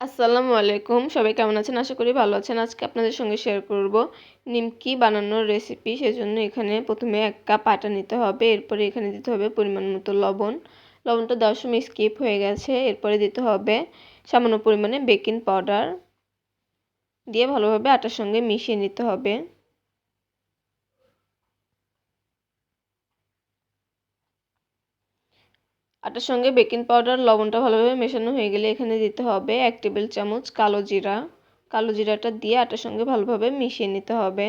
আসসালামু আলাইকুম, সবাই কেমন আছেন? আশা করি ভালো আছেন। আজকে আপনাদের সঙ্গে শেয়ার করব নিমকি বানানোর রেসিপি। সেজন্য এখানে প্রথমে 1 কাপ আটা নিতে হবে। এরপরে এখানে দিতে হবে পরিমাণ মতো লবণ। লবণটা দেওয়ার সময় স্কিপ হয়ে গেছে। এরপরে দিতে হবে সামান্য পরিমাণে বেকিং পাউডার দিয়ে ভালোভাবে আটার সঙ্গে মিশিয়ে নিতে হবে। আটার সঙ্গে বেকিং পাউডার লবণটা ভালোভাবে মেশানো হয়ে গেলে এখানে দিতে হবে 1 টেবিল চামচ কালো জিরা। কালো জিরাটা দিয়ে আটার সঙ্গে ভালোভাবে মিশিয়ে নিতে হবে।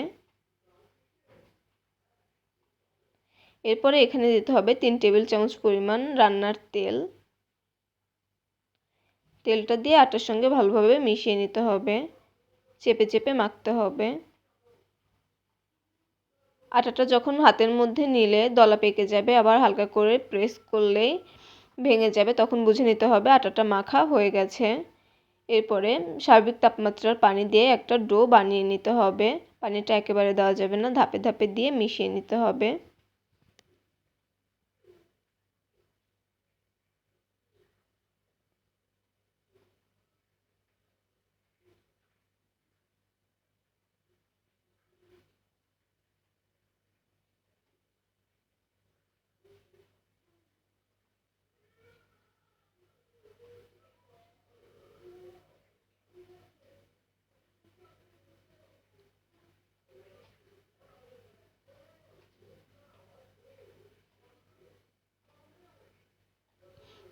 এরপরে এখানে দিতে হবে 3 টেবিল চামচ পরিমাণ রান্নার তেল। তেলটা দিয়ে আটার সঙ্গে ভালোভাবে মিশিয়ে নিতে হবে, চেপে চেপে মাখতে হবে। আটাটা যখন হাতের মধ্যে নিলে দলা পেকে যাবে, আবার হালকা করে প্রেস করলেই ভেঙে যাবে, তখন বুঝে নিতে হবে আটাটা মাখা হয়ে গেছে। এরপরে স্বাভাবিক তাপমাত্রার পানি দিয়ে একটা ডো বানিয়ে নিতে হবে। পানিটা একেবারে দেওয়া যাবে না, ধাপে ধাপে দিয়ে মিশিয়ে নিতে হবে।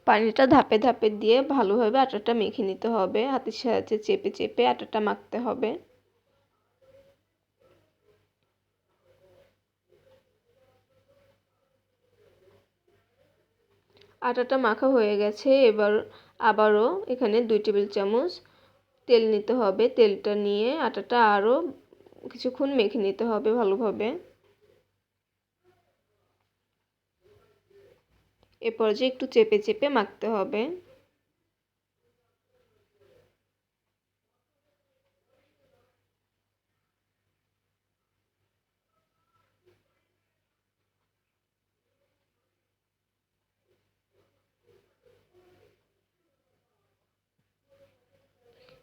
পানিটা ধাপে ধাপে দিয়ে ভালোভাবে আটাটা মেখে নিতে হবে। হাতের সাহায্যে চেপে চেপে আটাটা মাখতে হবে। আটাটা মাখা হয়ে গেছে। এবার আবারও এখানে 2 টেবিল চামচ তেল নিতে হবে। তেলটা নিয়ে আটাটা আরও কিছুক্ষণ মেখে নিতে হবে ভালোভাবে। এ পর্যায়ে একটু চেপে চেপে মাখতে হবে।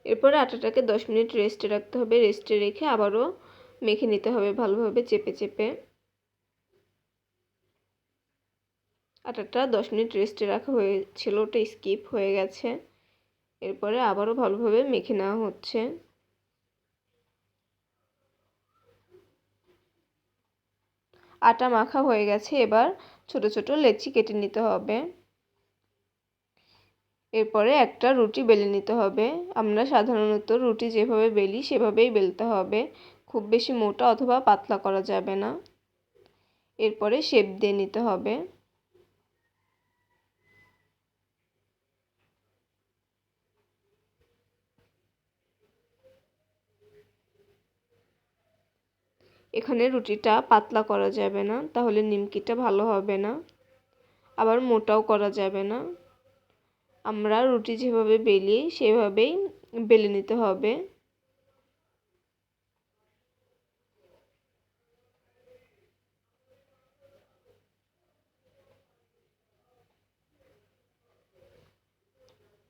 এরপরে আটাটাকে 10 মিনিট রেস্টে রাখতে হবে। রেস্টে রেখে আবারও মেখে নিতে হবে ভালোভাবে চেপে চেপে। আটাটা 10 মিনিট রেস্টে রাখা হয়েছিল, ওটা স্কিপ হয়ে গেছে। এরপরে আবারও ভালোভাবে মেখে নেওয়া হচ্ছে। আটা মাখা হয়ে গেছে। এবার ছোট ছোট লেচি কেটে নিতে হবে। এরপরে একটা রুটি বেলে নিতে হবে। আমরা সাধারণত রুটি যেভাবে বেলি সেভাবেই বেলতে হবে, খুব বেশি মোটা অথবা পাতলা করা যাবে না। এরপরে শেপ দিয়ে নিতে হবে। এখানে রুটিটা পাতলা করা যাবে না, তাহলে নিমকিটা ভালো হবে না। আবার মোটাও করা যাবে না। আমরা রুটি যেভাবে বেলি সেভাবেই বেলে নিতে হবে।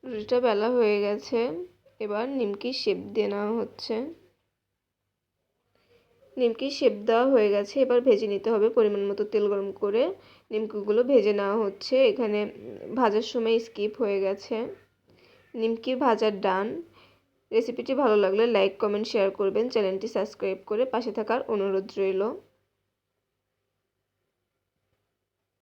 রুটিটা বেলা হয়ে গেছে। এবার নিমকির শেপ দিয়ে নেওয়া হচ্ছে। নিমকির শেপ দেওয়া হয়ে গেছে। এবার ভেজে নিতে হবে। পরিমাণ মতো তেল গরম করে নিমকিগুলো ভেজে নেওয়া হচ্ছে। এখানে ভাজার সময় স্কিপ হয়ে গেছে। নিমকি ভাজার ডান। রেসিপিটি ভালো লাগলে লাইক কমেন্ট শেয়ার করবেন। চ্যানেলটি সাবস্ক্রাইব করে পাশে থাকার অনুরোধ রইল।